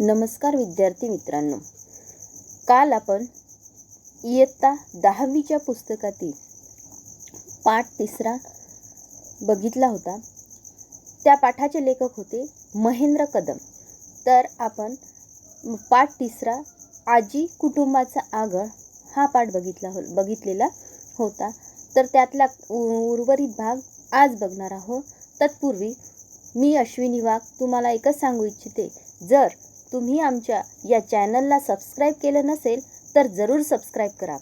नमस्कार विद्यार्थी मित्रांनो, काल आपण इयत्ता 10वीच्या पुस्तकातील पाठ 3 बघितला होता. त्या पाठाचे लेखक होते महेंद्र कदम. तर आपण पाठ 3 आजी कुटुंबाचा आगळ हा पाठ बघितलेला होता. तर त्यातला उर्वरित भाग आज बघणार आहोत. तत्पूर्वी मी अश्विनी वाघ तुम्हाला एकच सांगू इच्छिते, जर तुम्ही आमच्या या चॅनलला सबस्क्राईब केलं नसेल तर जरूर सबस्क्राईब करा,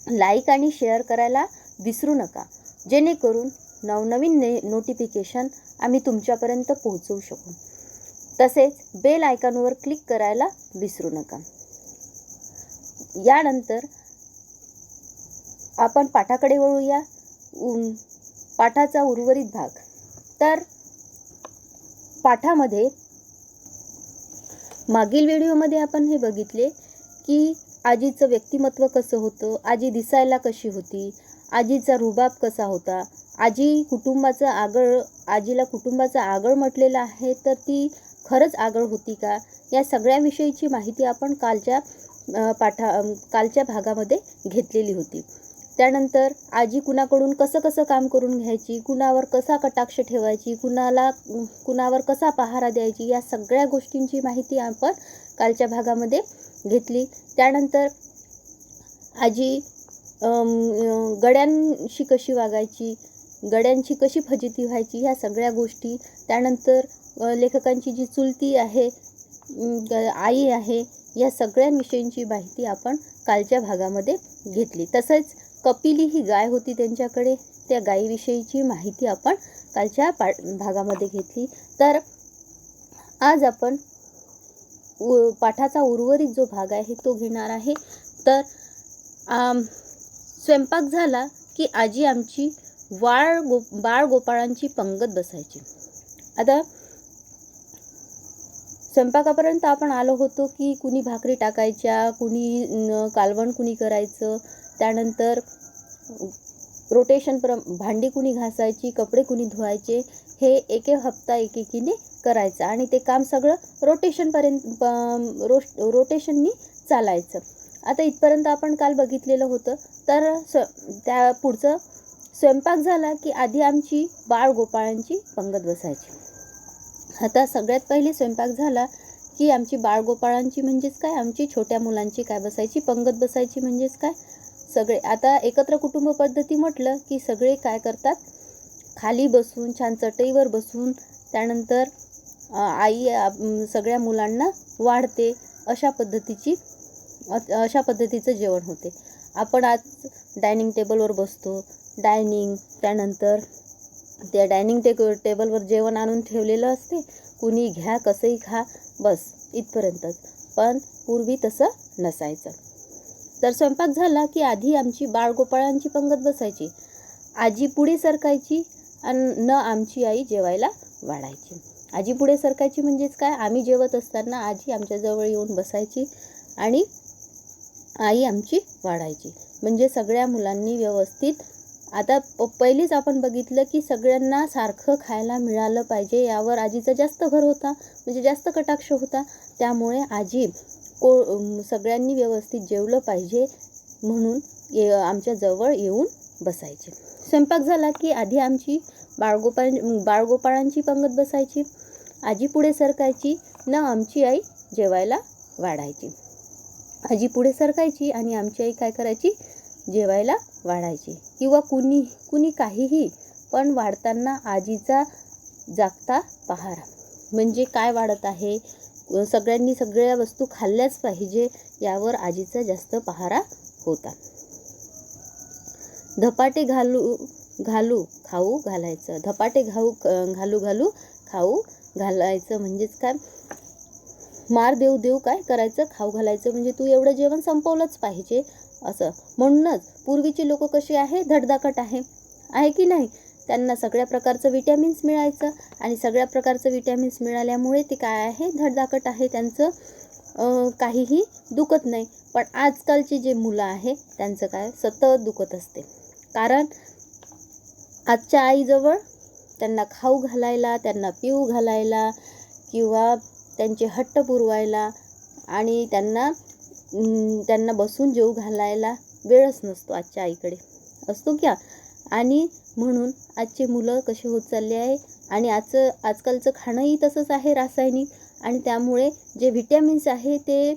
लाईक आणि शेअर करायला विसरू नका, जेणेकरून नवनवीन नोटिफिकेशन आम्ही तुमच्यापर्यंत पोहोचवू शकू. तसेच बेल आयकॉनवर क्लिक करायला विसरू नका. यानंतर आपण पाठाकडे वळूया. पाठाचा उर्वरित भाग. तर पाठामध्ये मागील व्हिडिओमध्ये आपण हे बघितले की आजीचं व्यक्तिमत्व कसं होतं, आजी दिसायला कशी होती, आजीचा रुबाब कसा होता, आजीला कुटुंबाचा आगळ म्हटलेलं आहे, तर ती खरंच आगळ होती का, या सगळ्याविषयीची माहिती आपण कालच्या भागामध्ये घेतलेली होती. त्यानंतर आजी कुणाकडून कसं काम करून घ्यायची, कुणावर कसा कटाक्ष ठेवायची, कुणावर कसा पहारा द्यायची, या सगळ्या गोष्टींची माहिती आपण कालच्या भागामध्ये घेतली. त्यानंतर आजी गड्यांशी कशी वागायची, गड्यांची कशी फजिती व्हायची, ह्या सगळ्या गोष्टी. त्यानंतर लेखकांची जी चुलती आहे, आई आहे, या सगळ्यांविषयींची माहिती आपण कालच्या भागामध्ये घेतली. तसंच कपिली ही गाय होती त्यांच्याकडे, त्या गायीविषयीची माहिती आपण कालच्या भागामध्ये घेतली. तर आज आपण पाठाचा उर्वरित जो भाग आहे तो घेणार आहे. तर स्वयंपाक झाला की आजी आमची बाळ गोपाळांची पंगत बसायची. आता स्वयंपाकापर्यंत आपण आलो होतो की कुणी भाकरी टाकायच्या, कुणी कालवण कुणी करायचं, त्यानंतर रोटेशन भांडी कुणी घासायची, कपडे कुणी धुवायचे, हे एक हप्ता एकेकीने करायचं आणि ते काम सगळं रोटेशननी चालायचं. आता इथपर्यंत आपण काल बघितलेलं होतं. तर त्या पुढचं स्वयंपाक झाला की आधी आमची बाळ गोपाळांची पंगत बसायची. आता सगळ्यात पहिले स्वयंपाक झाला की आमची बाळगोपाळांची म्हणजेच काय, आमची छोट्या मुलांची काय बसायची, पंगत बसायची. म्हणजेच काय, सगळे आता एकत्र कुटुंब पद्धती म्हटलं की सगळे काय करतात, खाली बसून छान चटईवर बसून, त्यानंतर आई सगळ्या मुलांना वाढते, अशा पद्धतीचं जेवण होते. आपण आज डायनिंग टेबलवर बसतो, त्यानंतर त्या डायनिंग टेबलवर जेवण आणून ठेवलेलं असते, कुणी घ्या कसंही खा, बस इथपर्यंतच. पण पूर्वी तसं नसायचं. तर स्वयंपाक झाला की आधी आमची बाळगोपाळांची पंगत बसायची, आजी पुढे सरकायची आणि आमची आई जेवायला वाढायची. आजी पुढे सरकायची म्हणजेच काय, आम्ही जेवत असताना आजी आमच्याजवळ येऊन बसायची आणि आई आमची वाढायची. म्हणजे सगळ्या मुलांनी व्यवस्थित. आता पहिलीच आपण बघितलं की सगळ्यांना सारखं खायला मिळालं पाहिजे, यावर आजीचा जास्त भर होता, म्हणजे जास्त कटाक्ष होता. त्यामुळे आजी सगळ्यांनी व्यवस्थित जेवलं पाहिजे म्हणून आमच्या जवळ येऊन बसायची. स्वयंपाक झाला की आधी आमची बाळगोपाळांची पंगत बसायची, आजी पुढे सरकायची न आमची आई जेवायला वाढायची. आजी पुढे सरकायची आणि आमची आई काय करायची, जेवायला वाढायची. किंवा कुणी काहीही, पण वाढताना आजीचा जागता पहारा, म्हणजे काय वाढत आहे, सगळ्यांनी सगळ्या वस्तू खाल्ल्याच पाहिजे, यावर आजीचा जास्त पहारा होता. धपाटे घालू खाऊ घालायचं, धपाटे घालू खाऊ घालायचं. म्हणजेच काय, मार देऊ काय करायचं, खाऊ घालायचं, म्हणजे तू एवढं जेवण संपवलंच पाहिजे असं. म्हणूनच पूर्वीचे लोक कसे आहे, धडधाकट आहे की नाही, त्यांना सगळ्या प्रकारचं विटॅमिन्स मिळायचं आणि सगळ्या प्रकारचं विटॅमिन्स मिळाल्यामुळे ते काय आहे, धडधाकट आहे, त्यांचं काहीही दुखत नाही. पण आजकालची जे मुलं आहे त्यांचं काय, सतत दुखत असते. कारण आजच्या आईजवळ त्यांना खाऊ घालायला, त्यांना पिऊ घालायला किंवा त्यांचे हट्ट पुरवायला आणि त्यांना बसून जेवू घालायला वेळच नसतो आजच्या आईकडे, असतो क्या? आणि म्हणून आजचे मुलं कसे होत चालले आहे आणि आजकालचं खाणंही तसंच आहे, रासायनिक, आणि त्यामुळे जे व्हिटॅमिन्स आहे ते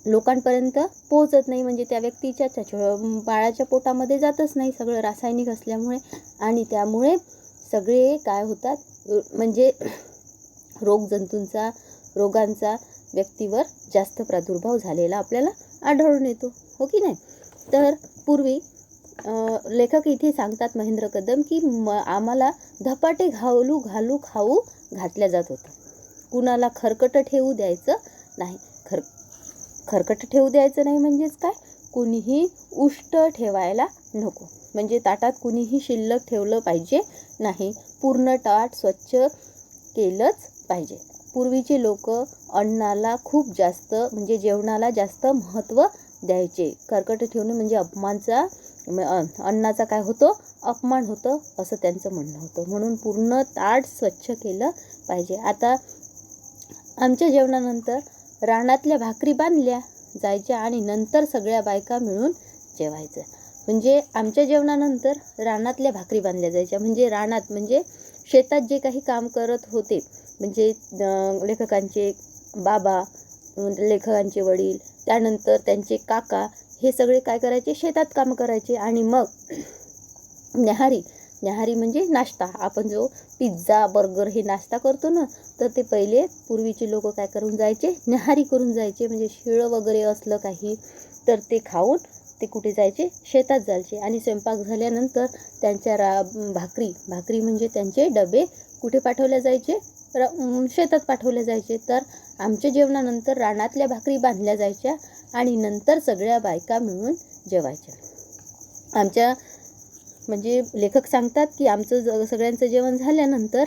लोकांपर्यंत पोहोचत नाही, म्हणजे त्या व्यक्तीच्या बाळाच्या पोटामध्ये जातच नाही, सगळं रासायनिक असल्यामुळे. आणि त्यामुळे सगळे काय होतात, म्हणजे रोगांचा व्यक्तीवर जास्त प्रादुर्भाव झालेला आपल्याला आढळून येतो, हो की नाही? तर पूर्वी लेखक इथे सांगतात महेंद्र कदम की आम्हाला धपाटे घालू खाऊ घातल्या जात होतं. कुणाला खरकटं ठेवू द्यायचं नाही. खरकटं ठेवू द्यायचं नाही म्हणजेच काय? कुणीही उष्ट ठेवायला नको, म्हणजे ताटात कुणीही शिल्लक ठेवलं पाहिजे नाही. पूर्ण ताट स्वच्छ केलंच पाहिजे. पूर्वीचे लोक अन्नाला खूप जास्त, म्हणजे जेवणाला जास्त महत्त्व द्यायचे. खरकटं ठेवणे म्हणजे अन्नाचा काय होतो? अपमान होतं, असं त्यांचं म्हणणं होतं. म्हणून पूर्ण ताट स्वच्छ केलं पाहिजे. आता आमच्या जेवणानंतर रानातल्या भाकरी बांधल्या जायच्या आणि नंतर सगळ्या बायका मिळून जेवायचं. म्हणजे आमच्या जेवणानंतर रानातल्या भाकरी बांधल्या जायच्या. म्हणजे रानात म्हणजे शेतात जे काही काम करत होते, म्हणजे लेखकांचे बाबा, लेखकांचे वडील, त्यानंतर त्यांचे काका, हे सगळे काय करायचे? शेतात काम करायचे. आणि मग न्याहारी म्हणजे नाश्ता. आपण जो पिझ्झा बर्गर हे नाश्ता करतो ना, तर ते पहिले पूर्वीचे लोक काय करून जायचे? न्याहारी करून जायचे. म्हणजे शिळं वगैरे असलं काही तर ते खाऊन ते कुठे जायचे? शेतात जायचे. आणि स्वयंपाक झाल्यानंतर त्यांच्या भाकरी म्हणजे त्यांचे डबे कुठे पाठवले जायचे? शेतात पाठवले जायचे. तर आमच्या जेवणानंतर रानातल्या भाकरी बांधल्या जायच्या आणि नंतर सगळ्या बायका मिळून जेवायच्या. म्हणजे लेखक सांगतात की आमचं सगळ्यांचं जेवण झाल्यानंतर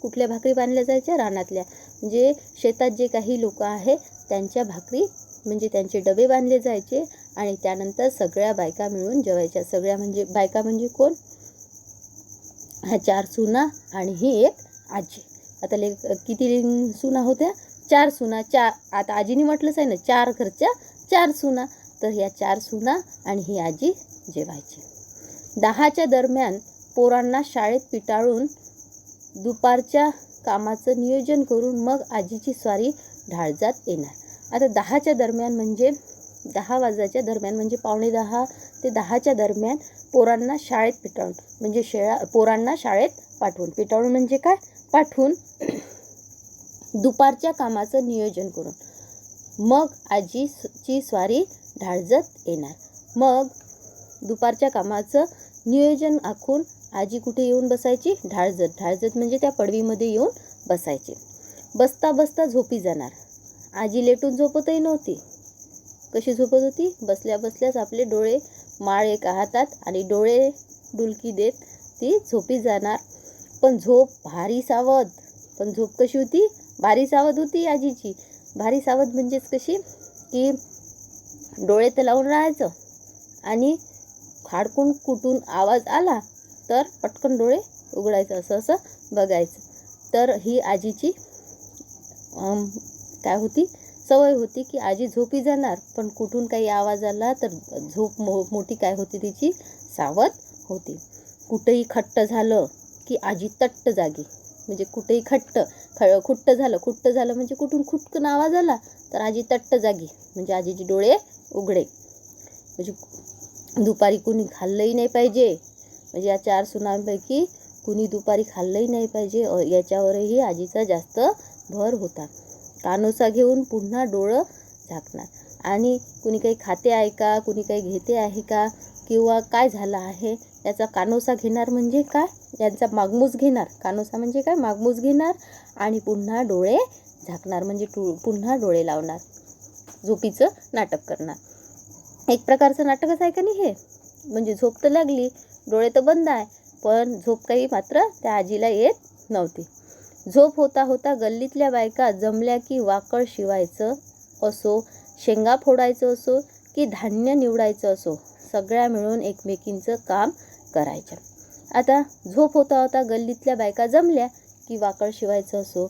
कुठल्या भाकरी बांधल्या जायच्या? रानातल्या. म्हणजे शेतात जे काही लोक आहे त्यांच्या भाकरी, म्हणजे त्यांचे डबे बांधले जायचे आणि त्यानंतर सगळ्या बायका मिळून जेवायच्या. सगळ्या म्हणजे बायका म्हणजे कोण? ह्या 4 सुना आणि ही एक आजी. आता किती सुना होत्या? 4 सुना. आता आजीने म्हटलंच आहे ना, 4 घरच्या 4 सुना. तर ह्या 4 सुना आणि ही आजी जेवायची. 10च्या दरम्यान पोरांना शाळेत पिटाळून दुपारच्या कामाचं नियोजन करून मग आजीची स्वारी ढाळजात येणार. आता 10च्या दरम्यान म्हणजे 10 वाजायच्या दरम्यान, म्हणजे 9:45 ते 10च्या दरम्यान पोरांना शाळेत पिटाळून, म्हणजे पोरांना शाळेत पाठवून, पिटाळून म्हणजे काय? पाठवून दुपारच्या कामाचं नियोजन करून मग आजीची स्वारी ढाळजत येणार. मग दुपारच्या कामाचं नियोजन आखून आजी कुठे येऊन बसायची? ढाळजत म्हणजे त्या पडवीमध्ये येऊन बसायची. बसता झोपी जाणार. आजी लेटून झोपतही नव्हती. कशी झोपत होती? बसल्याच आपले डोळे माळ एका हातात आणि डोळे डुलकी देत ती झोपी जाणार. पण झोप भारी सावध. पण झोप कशी होती? भारी सावध होती आजीची. भारी सावध म्हणजेच कशी की डोळे तर लावून राहायचं आणि खाडकून कुठून आवाज आला तर पटकन डोळे उघडायचं, असं बघायचं. तर ही आजीची काय होती? सवय होती की आजी झोपी जाणार, पण कुठून काही आवाज आला तर झोप मोठी काय होती तिची? सावध होती. कुठेही खट्ट झालं की आजी तट्ट जागी. म्हणजे कुठेही खुट्ट झालं म्हणजे कुठून खुटकन आवाज आला तर आजी तट्ट जागी, म्हणजे आजीचे डोळे उघडे. म्हणजे दुपारी कुणी खाल्लंही नाही पाहिजे. म्हणजे या 4 सुनांपैकी कुणी दुपारी खाल्लंही नाही पाहिजे, याच्यावरही आजीचा जास्त भर होता. कानोसा घेऊन पुन्हा डोळं झाकणार. आणि कुणी काही खाते आहे का, कुणी काही घेते आहे का, किंवा काय झालं आहे याचा कानोसा घेणार. म्हणजे काय? यांचा मागमूस घेणार. कानोसा म्हणजे काय? मागमूस घेणार आणि पुन्हा डोळे झाकणार, म्हणजे पुन्हा डोळे लावणार. झोपीचं नाटक करणार. एक प्रकारचं नाटकच आहे का नाही हे? म्हणजे झोप तर लागली, डोळे तर बंद आहे, पण झोप काही मात्र त्या आजीला येत नव्हती. झोप होता गल्लीतल्या बायका जमल्या की वाकळ शिवायचं असो, शेंगा फोडायचं असो की धान्य निवडायचं असो, सगळ्या मिळून एकमेकींचं काम करायच्या. आता झोप होता गल्लीतल्या बायका जमल्या की वाकळ शिवायचं असो,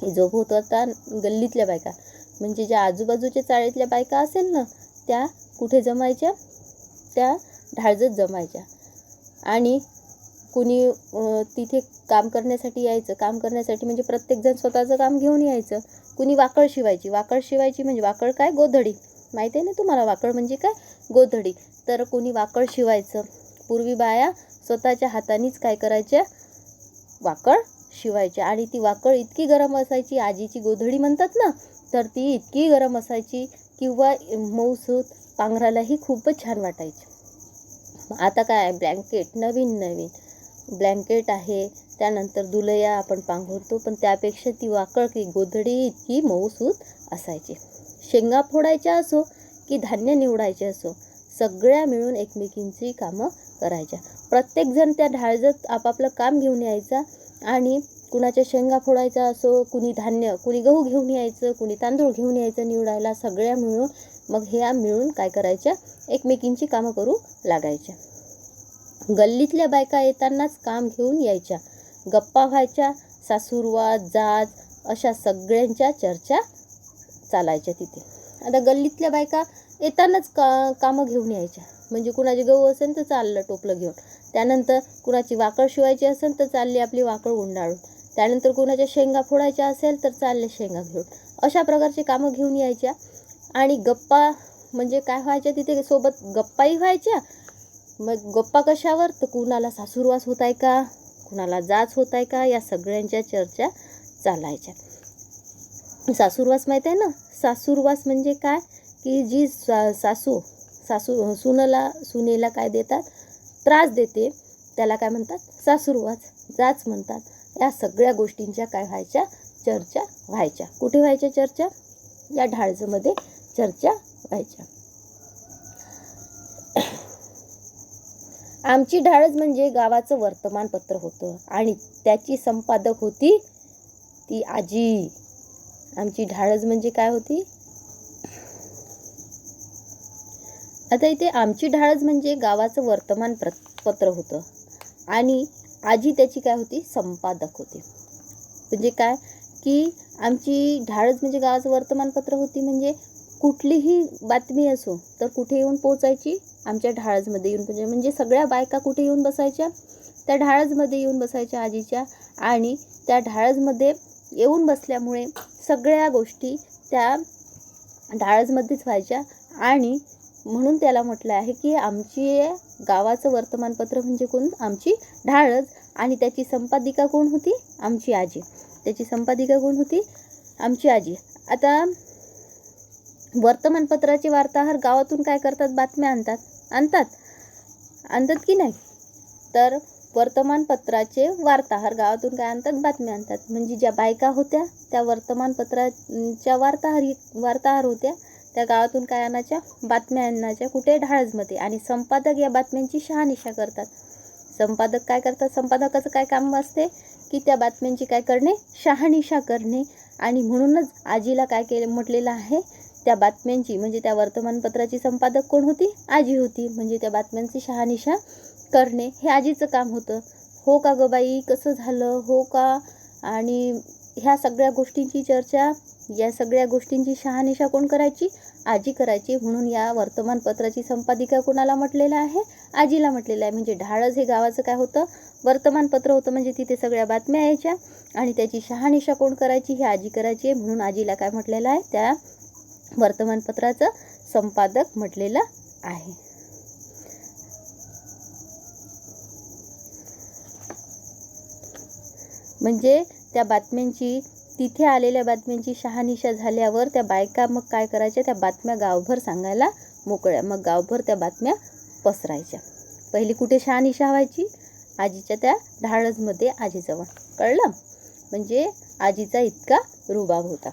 होत होता गल्लीतल्या बायका, म्हणजे ज्या आजूबाजूच्या चाळीतल्या बायका असेल ना, त्या कुठे जमायच्या, त्या ढाळजत जमायच्या. आणि कुणी तिथे काम करण्यासाठी यायचं. काम करण्यासाठी म्हणजे प्रत्येकजण स्वतःचं काम घेऊन यायचं. कुणी वाकळ शिवायची. वाकळ शिवायची म्हणजे वाकळ काय, गोधडी. माहिती आहे ना तुम्हाला वाकळ म्हणजे काय, गोधडी. तर कुणी वाकळ शिवायचं. पूर्वी बाया स्वतःच्या हातानेच काय करायच्या, वाकळ शिवायच्या. आणि ती वाकळ इतकी गरम असायची, आजीची गोधडी म्हणतात ना, तर ती इतकी गरम असायची किंवा मऊसूत, पांघरालाही खूपच छान वाटायची. आता काय, ब्लँकेट, नवीन नवीन ब्लँकेट आहे, त्यानंतर दुलया आपण पांघरतो, पण त्यापेक्षा ती वाकळ की गोधडी इतकी मऊसूत असायची. शेंगा फोडायच्या असो की धान्य निवडायचे असो, सगळ्या मिळून एकमेकींची कामं करायच्या. प्रत्येकजण त्या ढाळजत आपापलं काम घेऊन यायचा आणि कुणाच्या शेंगा फोडायचा असो, कुणी धान्य, कुणी गहू घेऊन यायचं, कुणी तांदूळ घेऊन यायचं निवडायला. सगळ्या मिळून मग ह्या मिळून काय करायच्या, एकमेकींची कामं करू लागायच्या. गल्लीतल्या बायका येतानाच काम घेऊन यायच्या. गप्पा व्हायच्या, सासूरवाद, जाच अशा सगळ्यांच्या चर्चा चालायच्या तिथे. आता गल्लीतल्या बायका येतानाच कामं घेऊन यायच्या. म्हणजे कुणाचे गहू असेल तर चाललं टोपलं घेऊन. त्यानंतर कुणाची वाकळ शिवायची असेल तर चालली आपली वाकळ गुंडाळून. त्यानंतर कुणाच्या शेंगा फोडायच्या असेल तर चालले शेंगा घेऊन. अशा प्रकारची कामं घेऊन यायच्या. आणि गप्पा म्हणजे काय व्हायच्या तिथे, सोबत गप्पाही व्हायच्या. मग गप्पा कशावर, तर कुणाला सासूरवास होत आहे का, कुणाला जाच होत आहे का, या सगळ्यांच्या चर्चा चालायच्या. सासूरवास माहीत आहे ना, सासूरवास म्हणजे काय, की जी सासू सुनेला काय देतात, त्रास देते, त्याला काय म्हणतात, सासूरवास, जाच म्हणतात. या सगळ्या गोष्टींच्या काय व्हायच्या, चर्चा व्हायच्या. कुठे व्हायच्या चर्चा, या ढाळजमध्ये चर्चा व्हायच्या. आमची ढाळज म्हणजे गावाचं वर्तमानपत्र होतं आणि त्याची संपादक होती ती आजी. आमची ढाळज म्हणजे काय होती, आता इथे आमची ढाळज म्हणजे गावाचं वर्तमानपत्र होतं आणि आजी त्याची काय होती, संपादक होती. म्हणजे काय, की आमची ढाळज म्हणजे गावाचं वर्तमानपत्र होती. म्हणजे कुठलीही बातमी असो तर कुठे येऊन पोचायची, आमच्या ढाळजमध्ये येऊन. म्हणजे सगळ्या बायका कुठे येऊन बसायच्या, त्या ढाळजमध्ये येऊन बसायच्या आजीच्या. आणि त्या ढाळजमध्ये येऊन बसल्यामुळे सगळ्या गोष्टी त्या ढाळजमध्येच व्हायच्या. आणि म्हणून त्याला म्हटलं आहे की आमची गावाचं वर्तमानपत्र म्हणजे कोण, आमची ढाळज. आणि त्याची संपादिका कोण होती, आमची आजी. त्याची संपादिका कोण होती, आमची आजी. आता वर्तमानपत्राचे वार्ताहर गावातून काय करतात, बातम्या आणतात की नाही. तर वर्तमानपत्राचे वार्ताहर गावातून काय आणतात, बातम्या आणतात. म्हणजे ज्या बायका होत्या त्या वर्तमानपत्राच्या वार्ताहर होत्या, त्या गावातून काय आणायच्या, बातम्या आणायच्या. कुठे, ढाळजमध्ये. आणि संपादक या बातम्यांची शहानिशा करतात. संपादक काय करतात, संपादकाचं काय काम असते, की त्या बातम्यांची काय करणे, शहानिशा करणे. आणि म्हणूनच आजीला काय म्हटलेलं आहे, त्या बातम्यांची म्हणजे त्या वर्तमानपत्राची संपादक कोण होती, आजी होती. म्हणजे त्या बातम्यांची शहानिशा करणे हे आजीचं काम होतं. हो का ग बाई, कसं झालं, हो का. आणि ह्या सगळ्या गोष्टींची चर्चा, या सगळ्या गोष्टींची शहानिशा कोण करायची, आजी करायची. म्हणून या वर्तमानपत्राची संपादिका कोणाला म्हटलेलं आहे, आजीला म्हटलेलं आहे. म्हणजे ढाळज हे गावाचं काय होतं, वर्तमानपत्र होतं. म्हणजे तिथे सगळ्या बातम्या यायच्या आणि त्याची शहानिशा कोण करायची, ही आजी करायची. म्हणून आजीला काय म्हटलेलं आहे, त्या वर्तमानपत्राचं संपादक म्हटलेलं आहे. म्हणजे त्या बातम्यांची, तिथे आलेल्या बातम्यांची शहानिशा झाल्यावर त्या बायका मग काय करायच्या, त्या बातम्या गावभर सांगायला मोकळ्या. मग गावभर त्या बातम्या पसरायच्या. पहिली कुठे शहानिशा व्हायची, आजीच्या त्या ढाळजमध्ये, आजीजवळ. कळलं, म्हणजे आजीचा इतका रुबाब होता.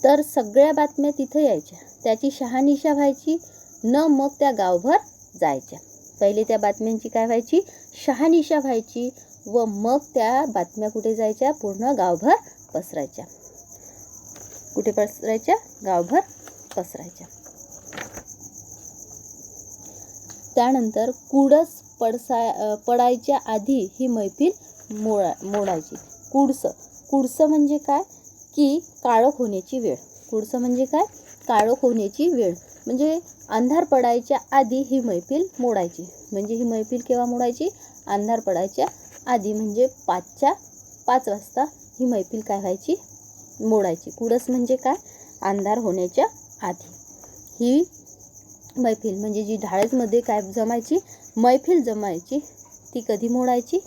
तर सगळ्या बातम्या तिथे यायच्या, त्याची शहानिशा व्हायची न, मग त्या गावभर जायच्या. पहिले त्या बातम्यांची काय व्हायची, शहानिशा व्हायची व मग त्या बातम्या कुठे जायच्या, पूर्ण गावभर पसरायच्या. कुठे पसरायच्या, गावभर पसरायच्या. त्यानंतर कुडस पडायच्या आधी ही मैफिल मोडायची. कुडसं म्हणजे काय की काळोख होण्याची वेळ. कुडसं म्हणजे काय, काळोख होण्याची वेळ. म्हणजे अंधार पडायच्या आधी ही मैफिल मोडायची. म्हणजे ही मैफिल केव्हा मोडायची, अंधार पडायच्या आधी, म्हणजे 5 वाजता ही मैफिल काय व्हायची, मोडायची. कुडस म्हणजे काय, अंधार होण्याच्या आधी ही मैफिल, म्हणजे जी ढाळसमध्ये काय जमायची, मैफिल जमायची, ती कधी मोडायची,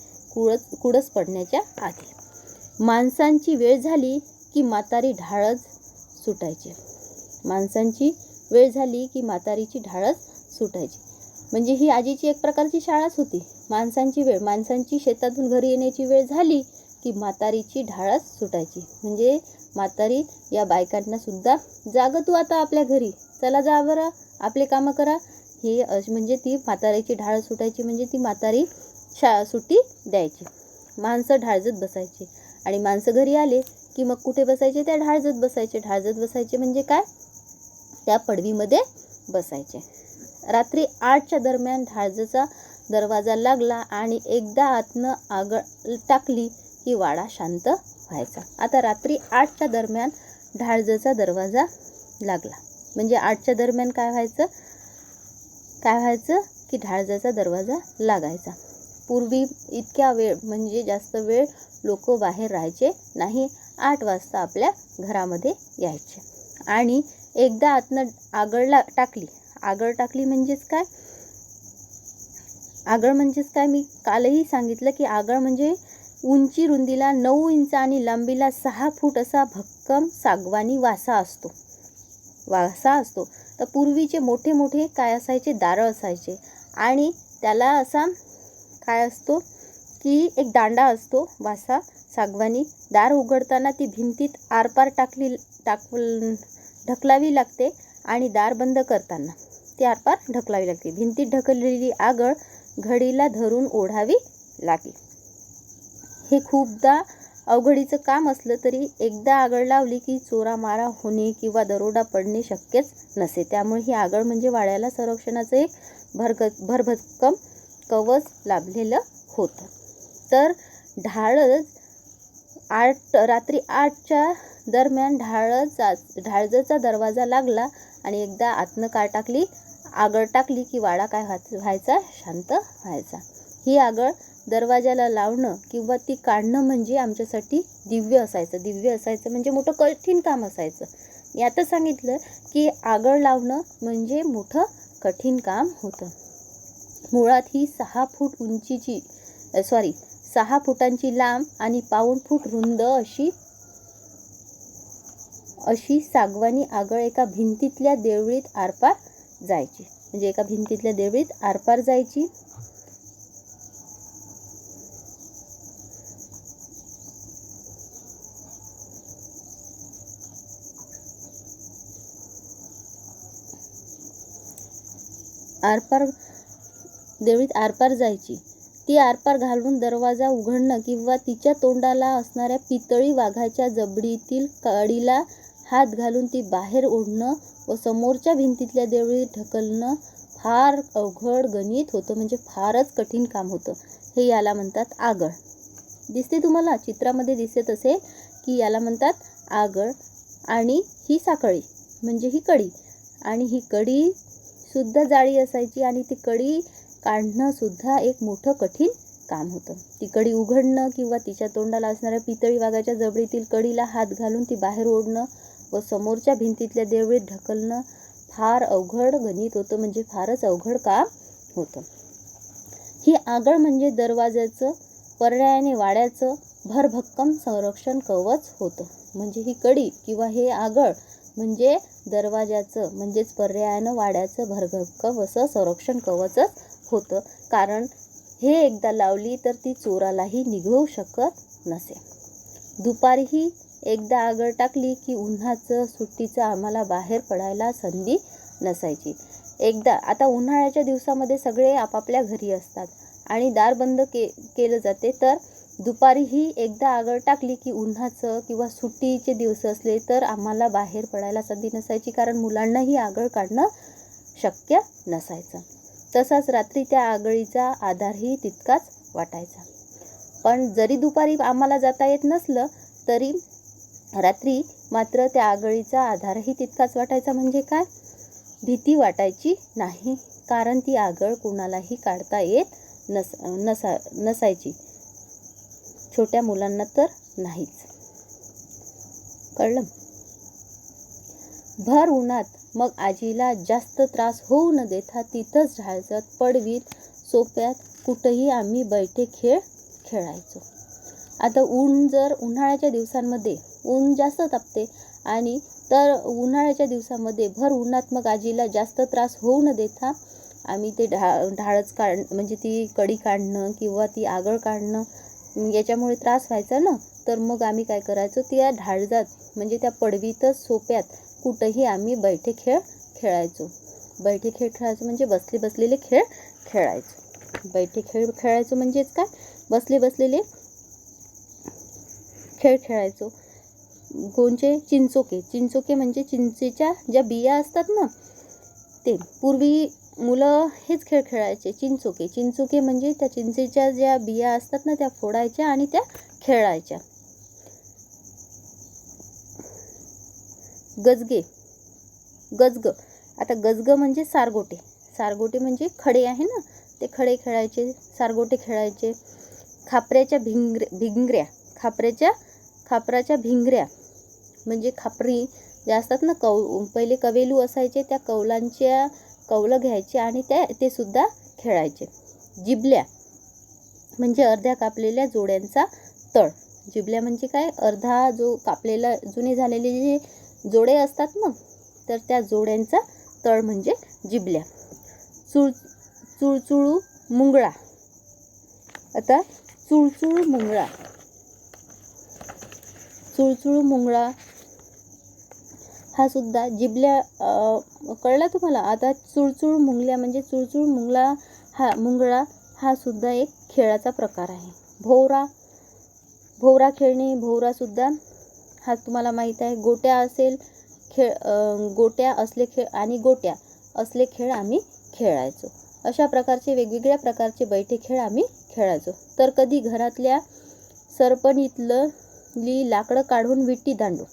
कुडस पडण्याच्या आधी. माणसांची वेळ झाली की म्हातारी ढाळस सुटायची. माणसांची वेळ झाली की म्हातारीची ढाळस सुटायची. म्हणजे ही आजीची एक प्रकारची शाळाच होती. माणसांची वेळ, माणसांची शेतातून घरी येण्याची वेळ झाली की म्हातारीची ढाळस सुटायची. म्हणजे म्हातारी या बायकांना सुद्धा, जाग तू आता आपल्या घरी, चला जा बरं, आपले कामं करा, हे म्हणजे ती म्हातारीची ढाळस सुटायची. म्हणजे ती म्हातारी सुट्टी द्यायची. माणसं ढाळजत बसायची आणि माणसं घरी आले की मग कुठे बसायचे, त्या ढाळजत बसायचे. ढाळजत बसायचे म्हणजे काय, त्या पडवीमध्ये बसायचे. रात्री 8च्या दरम्यान ढाळजचा दरवाजा लागला आणि एकदा आतनं आगळ टाकली की वाडा शांत व्हायचा. आता रात्री 8च्या दरम्यान ढाळजचा दरवाजा लागला म्हणजे 8च्या दरम्यान काय व्हायचं की ढाळजाचा दरवाजा लागायचा. पूर्वी इतक्या वेळ, म्हणजे जास्त वेळ लोक बाहेर राहायचे नाही. 8 वाजता आपल्या घरामध्ये यायचे. आणि एकदा आतनं आगळ टाकली म्हणजेच काय, आगळ म्हणजेच काय, मी कालही सांगितलं की आगळ म्हणजे उंची रुंदीला 9 इंच आणि लांबीला 6 फूट असा भक्कम सागवानी वासा असतो. तर पूर्वीचे मोठे मोठे काय असायचे, दारं असायचे आणि त्याला असा काय असतो की एक दांडा असतो, वासा सागवानी. दार उघडताना ती भिंतीत आरपार ढकलावी लागते आणि दार बंद करताना ती आरपार ढकलावी लागते. भिंतीत ढकललेली आगळ घडीला धरून ओढावी लागेल. हे खूपदा अवघडीचं काम असलं तरी एकदा आगळ लावली की चोरामारा होणे किंवा दरोडा पडणे शक्यच नसे. त्यामुळे ही आगळ म्हणजे वाड्याला संरक्षणाचं एक भरभक्कम कवच लाभलेलं होतं. तर रात्री 8च्या दरम्यान ढाळजचा दरवाजा लागला आणि एकदा आतनं आगळ टाकली की वाडा काय व्हायचा, शांत व्हायचा. ही आगळ दरवाजाला लावणं किंवा ती काढणं म्हणजे आमच्यासाठी दिव्य असायचं म्हणजे मोठं कठीण काम असायचं. मी आता सांगितलं की आगळ लावणं म्हणजे मोठं कठीण काम होतं. मुळात ही 6 फुटांची लांब आणि पाऊण फूट रुंद अशी सागवानी आगळ एका भिंतीतल्या देवळीत आरपार जायची. ती आरपार घालून दरवाजा उघडणं किंवा तिच्या तोंडाला असणाऱ्या पितळी वाघाच्या जबडीतील कडीला हात घालून ती बाहेर ओढणं व समोरच्या भिंतीतल्या देवळीत ढकलणं फार अवघड गणित होतं. म्हणजे फारच कठीण काम होतं. हे याला म्हणतात आगळ. दिसते तुम्हाला, चित्रामध्ये दिसत असेल की याला म्हणतात आगळ. आणि ही साखळी म्हणजे ही कडी, आणि ही कडी सुद्धा जाळी असायची आणि ती कडी काढणं सुद्धा एक मोठं कठीण काम होतं. ती कडी उघडणं किंवा तिच्या तोंडाला असणाऱ्या पितळी वाघाच्या जबडीतील कडीला हात घालून ती बाहेर ओढणं व समोरच्या भिंतीतल्या देवळीत ढकलणं फार अवघड गणित होतं. म्हणजे फारच अवघड काम होतं. ही आगळ म्हणजे दरवाजाचं, पर्यायाने वाड्याचं भरभक्कम संरक्षण कवच होतं. म्हणजे ही कडी किंवा हे आगळ म्हणजे दरवाजाचं म्हणजेच पर्यायानं वाड्याचं भरभक्कम असं संरक्षण कवचच होतं. कारण हे एकदा लावली तर ती चोरालाही निघवू शकत नसे. दुपारीही एकदा आगळ टाकली की उन्हाचं सुट्टीचं आम्हाला बाहेर पडायला संधी नसायची. आता उन्हाळ्याच्या दिवसामध्ये सगळे आपापल्या घरी असतात आणि दार बंद केलं जाते. तर दुपारीही एकदा आगळ टाकली की उन्हाचं किंवा सुट्टीचे दिवस असले तर आम्हाला बाहेर पडायला संधी नसायची, कारण मुलांनाही आगळ काढणं शक्य नसायचं. तसाच रात्री त्या आगळीचा आधारही तितकाच वाटायचा. पण जरी दुपारी आम्हाला जाता येत नसलं तरी रात्री मात्र त्या आगळीचा आधारही तितकाच वाटायचा. म्हणजे काय, भीती वाटायची नाही, कारण ती आगळ कुणालाही काढता येत नसायची, छोट्या मुलांना तर नाहीच. कळलं? भर उन्हात मग आजीला जास्त त्रास होऊ न देता तिथंच ढाळजात, पडवीत, सोप्यात कुठंही आम्ही बैठे खेळ खेळायचो. आता जर उन्हाळ्याच्या दिवसांमध्ये ऊन जास्त तापते आणि तर उन्हाळ्याच्या दिवसामध्ये भर उन्हात मग आजीला जास्त त्रास होऊ न देता आम्ही ते ढाळच म्हणजे ती कडी काढणं किंवा ती आगळ काढणं याच्यामुळे त्रास व्हायचा ना, तर मग आम्ही काय करायचो, त्या ढाळजात म्हणजे त्या पडवीतच, सोप्यात कुठंही आम्ही बैठे खेळ खेळायचो. बैठे खेळ खेळायचो म्हणजे बसलेले खेळ खेळायचो. बैठे खेळ खेळायचो म्हणजेच काय, बसलेले खेळ खेळायचो. कोणचे? चिंचोके म्हणजे चिंचेच्या ज्या बिया असतात ना, ते पूर्वी मुलं हेच खेळ खेळायचे. चिंचोके म्हणजे त्या चिंचेच्या ज्या बिया असतात ना, त्या फोडायच्या आणि त्या खेळायच्या. गजग. आता गजग म्हणजे सारगोटे म्हणजे खडे आहे ना, ते खडे खेळायचे, सारगोटे खेळायचे. खापऱ्याच्या भिंगऱ्या म्हणजे खापरी ज्या असतात ना, पहिले कवेलू असायचे, त्या कौलं घ्यायचे आणि ते सुद्धा खेळायचे. जिबल्या म्हणजे अर्ध्या कापलेल्या जोड्यांचा तळ. जिबल्या म्हणजे काय, अर्धा जो कापलेला जुने झालेले जे जोडे असतात ना, तर त्या जोड्यांचा तळ म्हणजे जिबल्या. चुळचुळू मुंगळा. आता चुळचुळू मुंगळा हा सुद्धा जिबल्या कळला तुम्हाला. आता चुळचुळ मुंगळा हा सुद्धा एक खेळाचा प्रकार आहे. भोवरा खेळणे. भोवरा सुद्धा हा तुम्हाला माहीत आहे. गोट्या असले खेळ आम्ही खेळायचो. अशा प्रकारचे वेगवेगळ्या प्रकारचे बैठे खेळ आम्ही खेळायचो. तर कधी घरातल्या सरपणीतली लाकडं काढून विटी दांडू.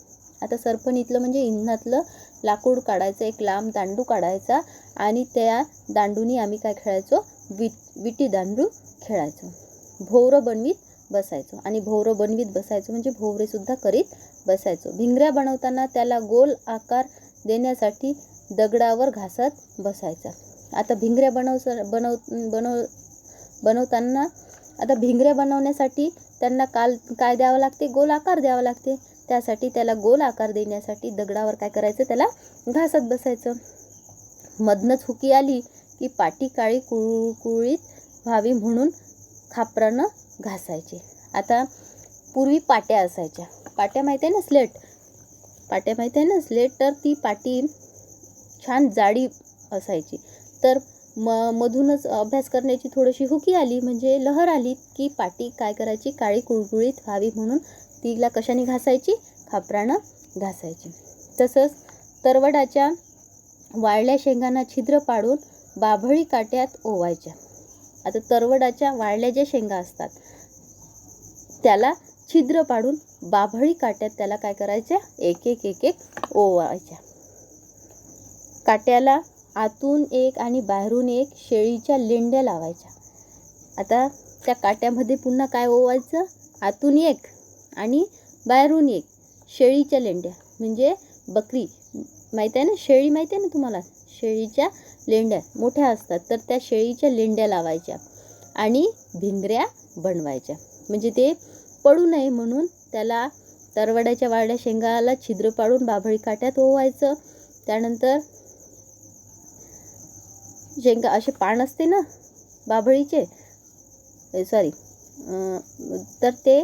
आता सरपणीतलं म्हणजे इंधनातलं लाकूड काढायचं, एक लांब दांडू काढायचा आणि त्या दांडूनी आम्ही काय खेळायचो, विटी दांडू खेळायचो. भोवरं बनवीत बसायचो म्हणजे भोवरे सुद्धा करीत बसायचो. भिंगऱ्या बनवताना त्याला गोल आकार देण्यासाठी दगडावर घासत बसायचा. आता भिंगऱ्या बनवण्यासाठी त्यांना काय द्यावं लागते, गोल आकार द्यावा लागते. त्यासाठी त्याला गोल आकार देण्यासाठी दगडावर काय करायचं, त्याला घासत बसायचं. मधनच हुकी आली की पाटी काळी कुळकुळीत व्हावी म्हणून खापरानं घासायचे. आता पूर्वी पाट्या असायच्या. पाट्या माहिती आहे ना, स्लेट. तर ती पाटी छान जाडी असायची. तर मधूनच अभ्यास करण्याची थोडीशी हुकी आली म्हणजे लहर आली की पाटी काय करायची, काळी कुळकुळीत व्हावी म्हणून तिला कशाने घासायची, खापरानं घासायची. तसंच तरवडाच्या वाळल्या शेंगांना छिद्र पाडून बाभळी काट्यात ओवायच्या. आता तरवडाच्या वाळल्या ज्या शेंगा असतात त्याला छिद्र पाडून बाभळी काट्यात त्याला काय करायच्या, एक एक ओवायच्या. काट्याला आतून एक आणि बाहेरून एक शेळीच्या लेंड्या लावायच्या. आता त्या काट्यामध्ये पुन्हा काय ओवायचं, आतून एक आणि बाहेरून एक शेळीच्या लेंड्या म्हणजे बकरी माहिती आहे ना, शेळी माहिती आहे ना तुम्हाला, शेळीच्या लेंड्या मोठ्या असतात, तर त्या शेळीच्या लेंड्या लावायच्या आणि भिंगऱ्या बनवायच्या. म्हणजे ते पडू नये म्हणून त्याला तरवड्याच्या वाळल्या शेंगाला छिद्र पाडून बाभळी काट्यात ओवायचं. त्यानंतर शेंगा असे पान असते ना बाभळीचे, तर ते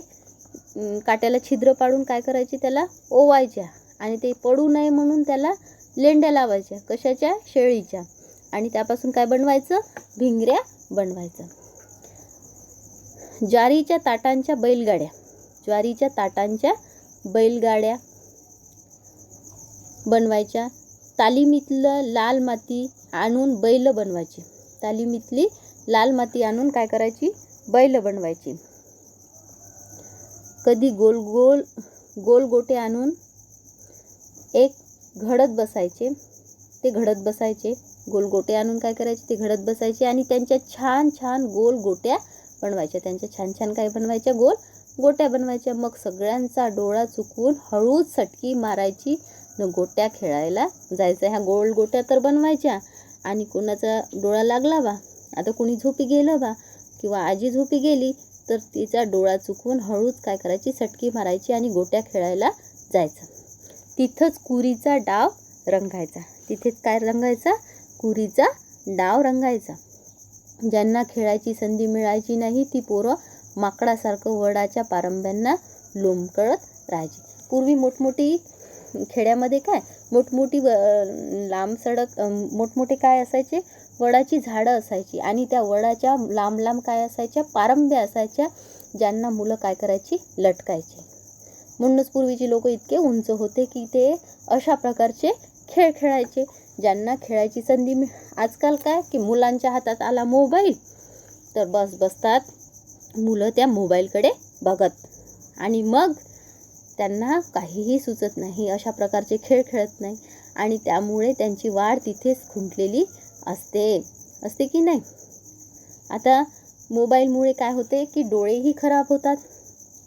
काट्याला छिद्र पाडून काय करायचे, त्याला ओवायच्या आणि ते पडू नये म्हणून त्याला लेंड्या लावायच्या. कशाच्या, शेळीच्या. आणि त्यापासून काय बनवायचं, भिंगऱ्या बनवायचं. ज्वारीच्या ताटांच्या बैलगाड्या बनवायच्या. तालीमीतलं लाल माती आणून बैल बनवायची. तालीमीतली लाल माती आणून काय करायची, बैल बनवायची. कधी गोल गोल गोल गोटे आणून एक घडत बसायचे. ते घडत बसायचे, गोल गोटे आणून काय करायचे, ते घडत बसायचे आणि त्यांच्या छान छान गोल गोट्या बनवायच्या. त्यांच्या छान छान काय बनवायच्या, गोल गोट्या बनवायच्या. मग सगळ्यांचा डोळा चुकवून हळूच सटकी मारायची न गोट्या खेळायला जायचं. ह्या गोल गोट्या तर बनवायच्या आणि कोणाचा डोळा लागला बा, आता कोणी झोपी गेलं बा किंवा आजी झोपी गेली तर तिचा डोळा चुकवून हळूच काय करायची, सटकी मारायची आणि गोट्या खेळायला जायचं. तिथंच कुरीचा डाव रंगायचा. तिथेच काय रंगायचा, कुरीचा डाव रंगायचा. ज्यांना खेळायची संधी मिळायची नाही ती पोरं माकडासारखं वडाच्या पारंब्यांना लोंबकळत राहायची. पूर्वी मोठमोठी खेड्यामध्ये काय मोठमोठी लांब सडक मोठमोठे काय असायचे, वडाची झाडं असायची आणि त्या वडाच्या लांब लांब काय असायच्या, पारंब्या असायच्या, ज्यांना मुलं काय करायची, लटकायची. म्हणूनच पूर्वीची लोक इतके उंच होते की ते अशा प्रकारचे खेळ खेळायचे. ज्यांना खेळायची संधी आजकाल काय की मुलांच्या हातात आला मोबाईल तर बसतात मुलं त्या मोबाईलकडे बघत आणि मग त्यांना काहीही सुचत नाही, अशा प्रकारचे खेळ खेळत नाही आणि त्यामुळे त्यांची वाढ तिथेच खुंटलेली असते की नाही. आता मोबाईलमुळे काय होते की डोळेही खराब होतात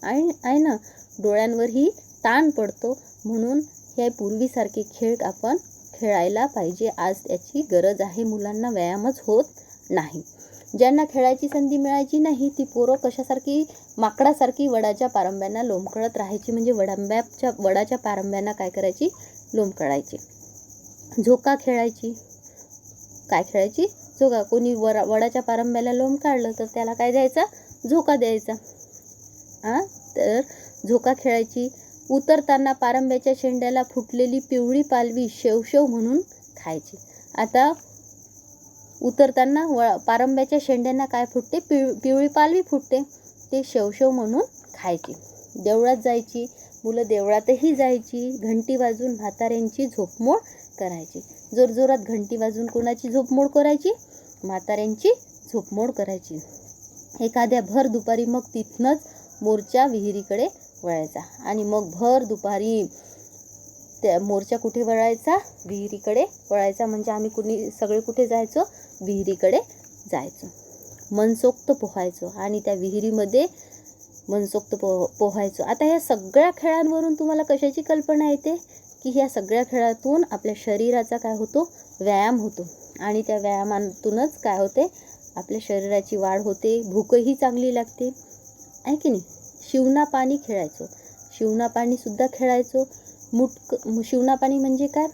आहे ना, डोळ्यांवरही ताण पडतो. म्हणून हे पूर्वीसारखे खेळ आपण खेळायला पाहिजे. आज त्याची गरज आहे, मुलांना व्यायामच होत नाही. ज्यांना खेळायची संधी मिळायची नाही ती पोरं कशासारखी, माकडासारखी वडाच्या पारंब्यांना लोंबकळत राहायची. म्हणजे वडाच्या पारंब्यांना काय करायची, लोंबकळायची. झोका खेळायची. काय खेळायची, झोका. कोणी वडाच्या पारंब्याला लोंब काढलं तर त्याला काय द्यायचा, झोका द्यायचा. तर झोका खेळायची. उतरताना पारंब्याच्या शेंड्याला फुटलेली पिवळी पालवी शेवशेव म्हणून खायची. आता उतरताना पारंब्याच्या शेंड्यांना काय फुटते, पिवळी पालवी फुटते, ते शेवशेव म्हणून खायची. देवळात जायची मुलं, देवळातही जायची. घंटी वाजून म्हाताऱ्यांची झोपमोड करायची. जोरजोरात घंटी वाजून कोणाची झोपमोड करायची, म्हाताऱ्यांची झोपमोड करायची. एखाद्या भर दुपारी मग तिथनंच मोरच्या विहिरीकडे वळायचा आणि मग भर दुपारी त्या मोरच्या कुठे वळायचा, विहिरीकडे वळायचा. म्हणजे आम्ही सगळे कुठे जायचो, विहिरीकडे जायचो. मनसोक्त पोहायचो आणि त्या विहिरीमध्ये मनसोक्त पोहायचो. आता ह्या सगळ्या खेळांवरून तुम्हाला कशाची कल्पना येते की ह्या सगळ्या खेळातून आपल्या शरीराचा काय होतो, व्यायाम होतो आणि त्या व्यायामातूनच काय होते, आपल्या शरीराची वाढ होते, भूकही चांगली लागते, आहे की नाही. शिवना पाणी खेळायचो. शिवना पाणी सुद्धा खेळायचो. शिवना पाणी म्हणजे काय,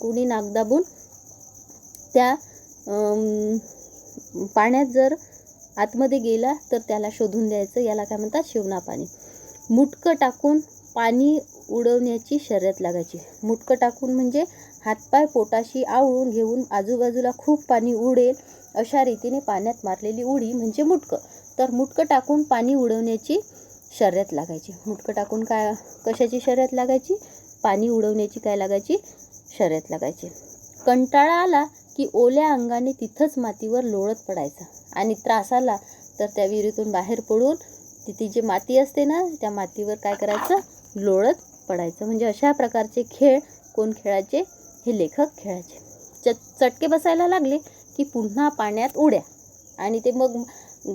कोणी नाक दाबून त्या पाण्यात जर आतमध्ये गेला तर त्याला शोधून द्यायचं, याला काय म्हणतात, शिवना पाणी. मुटकं टाकून पाणी उडवण्याची शर्यत लागायची. मुटकं टाकून म्हणजे हातपाय पोटाशी आवळून घेऊन आजूबाजूला खूप पाणी उडेल अशा रीतीने पाण्यात मारलेली उडी म्हणजे मुटकं. तर मुटकं टाकून पाणी उडवण्याची शर्यत लागायची. मुटकं टाकून काय, कशाची शर्यत लागायची, पाणी उडवण्याची काय लागायची, शर्यत लागायची. कंटाळा आला की ओल्या अंगाने तिथंच मातीवर लोळत पडायचा आणि त्रास आला तर त्या विहिरीतून बाहेर पडून ती जी माती असते ना त्या मातीवर काय करायचं, लोळत पडायचं. म्हणजे अशा प्रकारचे खेळ कोण खेळायचे, हे लेखक खेळायचे. चटके बसायला लागले की पुन्हा पाण्यात उड्या आणि ते मग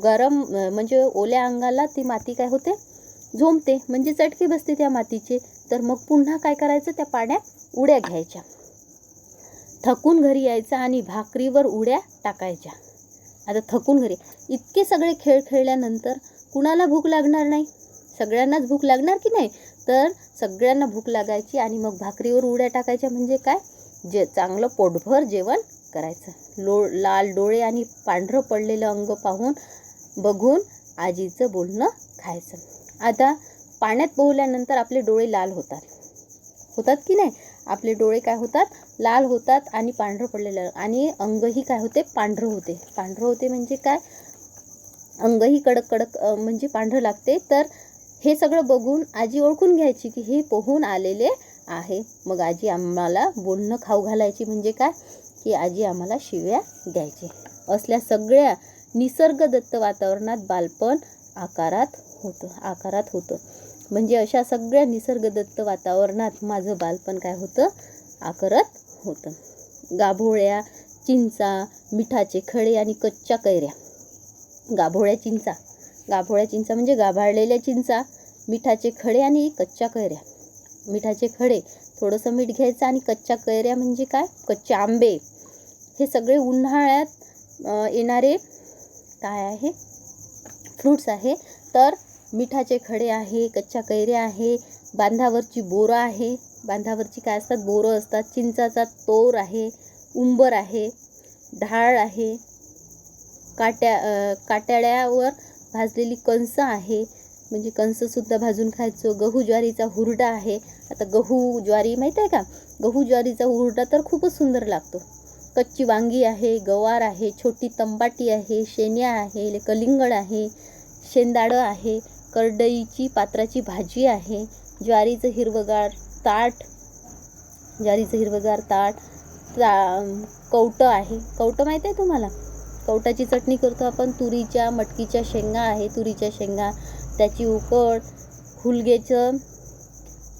गरम म्हणजे ओल्या अंगाला ती माती काय होते, झोंबते, म्हणजे चटके बसते त्या मातीचे. तर मग पुन्हा काय करायचं, त्या पाण्यात उड्या घ्यायच्या. थकून घरी यायचा आणि भाकरीवर उड्या टाकायच्या. आता थकून घरी, इतके सगळे खेळ खेळल्यानंतर कुणाला भूक लागणार नाही, सगळ्यांनाच भूक लागणार की नाही. तर सगळ्यांना भूक लागायची आणि मग भाकरीवर उड्या टाकायच्या. म्हणजे काय, चांगलं पोटभर जेवण करायचं. लाल डोळे आणि पांढरं पडलेलं अंग बघून आजीचं बोलणं खायचं. आता पाण्यात पोहल्यानंतर आपले डोळे लाल होतात की नाही, आपले डोळे काय होतात, लाल होतात आणि पांढरं पडलेलं आणि अंगही काय होते, पांढरं होते म्हणजे काय, अंगही कडक म्हणजे पांढरं लागते. तर हे सगळं बघून आजी ओळखून घ्यायची की हे पोहून आलेले आहे. मग आजी आम्हाला बोलणं खाऊ घालायची. म्हणजे काय की आजी आम्हाला शिव्या द्यायची. असल्या सगळ्या निसर्गदत्त वातावरणात बालपण आकारात होतं. म्हणजे अशा सगळ्या निसर्गदत्त वातावरणात माझं बालपण काय होतं, आकरत होतं. गाभोळ्या चिंचा, मिठाचे खडे आणि कच्च्या कैऱ्या. गाभोळ्या चिंचा म्हणजे गाभाळलेल्या चिंचा, मिठाचे खडे आणि कच्च्या कैऱ्या. मिठाचे खडे, थोडंसं मीठ घ्यायचं, आणि कच्च्या कैऱ्या म्हणजे काय, कच्चे आंबे. हे सगळे उन्हाळ्यात येणारे काय आहे, फ्रूट्स आहे. तर मिठाचे खडे आहे, कच्च्या कैऱ्या आहे, बांधावरची बोरं आहे. बांधावरची काय असतात, बोरं असतात. चिंचाचा तोर आहे, उंबर आहे, ढाळ आहे, काट्याळ्यावर भाजलेली कणसं आहे, म्हणजे कणसंसुद्धा भाजून खायचो. गहू ज्वारीचा हुरडा आहे. आता गहू ज्वारी माहीत आहे का, गहू ज्वारीचा हुरडा तर खूपच सुंदर लागतो. कच्ची वांगी आहे, गवार आहे, छोटी तंबाटी आहे, शेण्या आहे, कलिंगड आहे, शेंदाडं आहे, करडईची पात्राची भाजी आहे, ज्वारीचं हिरवगार ताट, कवटं आहे. कवटं माहीत आहे तुम्हाला, कवटाची चटणी करतो आपण. तुरीच्या मटकीच्या शेंगा आहे, तुरीच्या शेंगा, त्याची उकड, हुलग्याचं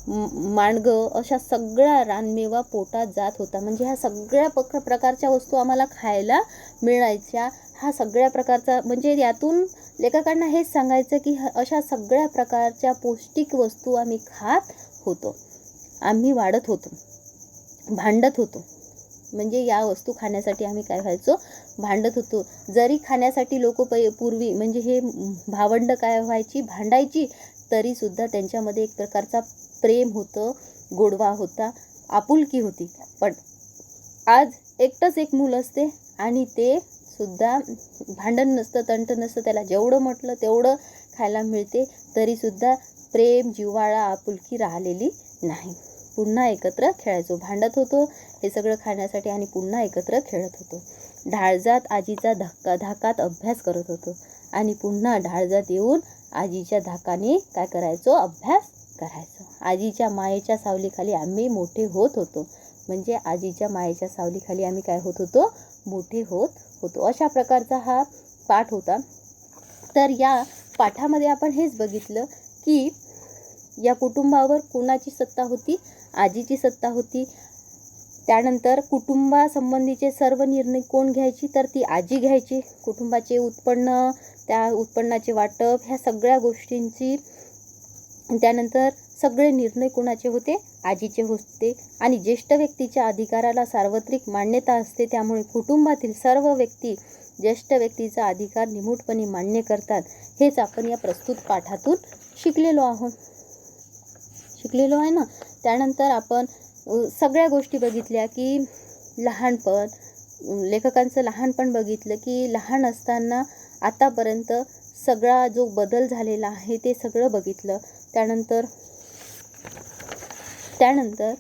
मांडगं, अशा सगळ्या रानमेवा पोटात जात होता. म्हणजे ह्या सगळ्या प्रकारच्या वस्तू आम्हाला खायला मिळायच्या. हा सगळ्या प्रकारचा, म्हणजे यातून लेखकांना हेच सांगायचं की अशा सगळ्या प्रकारच्या पौष्टिक वस्तू आम्ही खात होतो. आम्ही वाढत होतो, भांडत होतो. म्हणजे या वस्तू खाण्यासाठी आम्ही काय व्हायचो, भांडत होतो. जरी खाण्यासाठी लोक पूर्वी म्हणजे हे भावंड काय व्हायची, भांडायची, तरीसुद्धा त्यांच्यामध्ये एक प्रकारचा प्रेम होतं, गोडवा होता, आपुलकी होती. पण आज एकटंच एक मूल असते आणि ते सुद्धा भांडण नसतं, तंट नसतं, त्याला जेवढं म्हटलं तेवढं खायला मिळते, तरीसुद्धा प्रेम, जिव्हाळा, आपुलकी राहिलेली नाही. पुन्हा एकत्र खेळायचो, भांडत होतो हे सगळं खाण्यासाठी आणि पुन्हा एकत्र खेळत होतो. ढाळजात आजीचा धाकात अभ्यास करत होतो आणि पुन्हा ढाळजात येऊन आजीच्या धाकाने काय करायचो, अभ्यास करायचो. आजीच्या मायेच्या सावलीखाली आम्ही मोठे होत होतो. म्हणजे आजीच्या मायेच्या सावलीखाली आम्ही काय होत होतो, मोठे होत होतो. अशा प्रकारचा हा पाठ होता. तर या पाठामध्ये आपण हेच बघितलं की या कुटुंबावर कोणाची सत्ता होती, आजीची सत्ता होती. त्यानंतर कुटुंबासंबंधीचे सर्व निर्णय कोण घ्यायची, तर ती आजी घ्यायची. कुटुंबाचे उत्पन्न, त्या उत्पन्नाचे वाटप, ह्या सगळ्या गोष्टींची, त्यानंतर सगळे निर्णय कोणाचे होते, आजीचे होते. आणि ज्येष्ठ व्यक्तीच्या अधिकाराला सार्वत्रिक मान्यता असते, त्यामुळे कुटुंबातील सर्व व्यक्ती ज्येष्ठ व्यक्तीचा अधिकार निमूटपणे मान्य करतात. हेच आपण या प्रस्तुत पाठातून शिकलेलो आहे ना. त्यानंतर आपण सगळ्या गोष्टी बघितल्या की लहानपण, लेखकांचं लहानपण बघितलं की लहान असताना आतापर्यंत सगळा जो बदल झालेला आहे ते सगळं बघितलं. त्यानंतर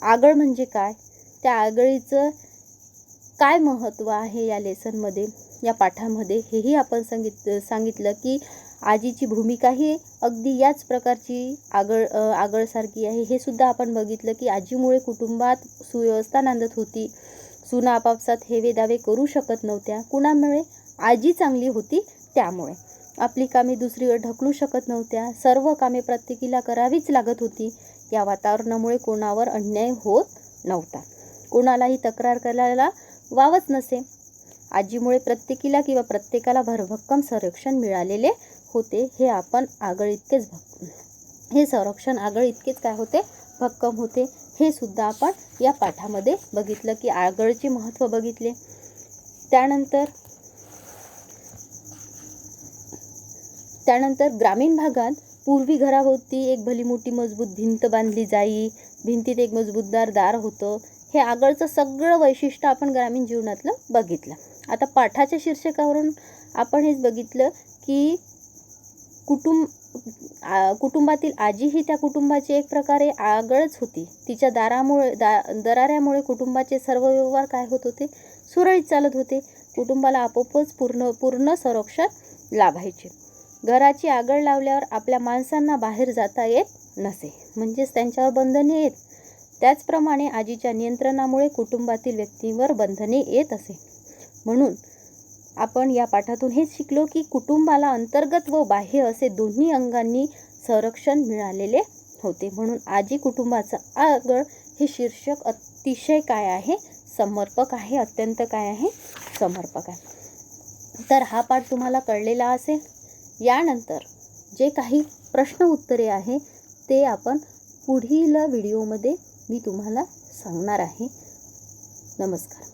आगळ म्हणजे काय, त्या आगळीचं काय महत्त्व आहे या लेसनमध्ये, या पाठामध्ये, हेही आपण सांगितलं की आजीची भूमिका ही अगदी याच प्रकारची आगळसारखी आहे. हे सुद्धा आपण बघितलं की आजीमुळे कुटुंबात सुव्यवस्था नांदत होती. सुना आपापसात हेवे दावे करू शकत नव्हत्या. कुणामुळे, आजी चांगली होती त्यामुळे. आपली कामे दुसरीवर ढकलू शकत नव्हत्या. सर्व कामे प्रत्येकीला करावीच लागत होती. या वातावरणामुळे कोणावर अन्याय होत नव्हता, कोणालाही तक्रार करायला वावच नसे. आजीमुळे प्रत्येकीला किंवा प्रत्येकाला भरभक्कम संरक्षण मिळालेले होते. हे आपण हे संरक्षण आगळ इतकेच काय होते, भक्कम होते. हे सुद्धा आपण या पाठामध्ये बघितलं की आगळचे महत्त्व बघितले. त्यानंतर ग्रामीण भागात पूर्वी घराभोवती एक भली मोठी मजबूत भिंत बांधली जाई. भिंतीत एक मजबूतदार दार होतं. हे आगळचं सगळं वैशिष्ट्य आपण ग्रामीण जीवनातलं बघितलं. आता पाठाच्या शीर्षकावरून आपण हेच बघितलं की कुटुंबातील आजी ही त्या पूर्वीची एक प्रकारे आगळच होती. तिच्या दराऱ्यामुळे कुटुंबाचे सर्व व्यवहार काय होत होते, सुरळीत चालत होते. कुटुंबाला आपोआपच पूर्ण संरक्षण लाभायचे. घराची आगळ लावल्यावर आपल्या माणसांना बाहेर जाता येत नसे, म्हणजेच त्यांच्यावर बंधने येत. त्याचप्रमाणे आजीच्या नियंत्रणामुळे कुटुंबातील व्यक्तींवर बंधने येत असे. म्हणून आपण या पाठातून हेच शिकलो की कुटुंबाला अंतर्गत व बाह्य असे दोन्ही अंगांनी संरक्षण मिळालेले होते. म्हणून आजी कुटुंबाचा आगळ हे शीर्षक अतिशय काय आहे, समर्पक आहे, अत्यंत काय आहे, समर्पक आहे. तर हा पाठ तुम्हाला कळलेला असेल. यानंतर जे काही प्रश्न उत्तरे आहे ते आपण पुढील व्हिडिओमध्ये मी तुम्हाला सांगणार आहे. नमस्कार.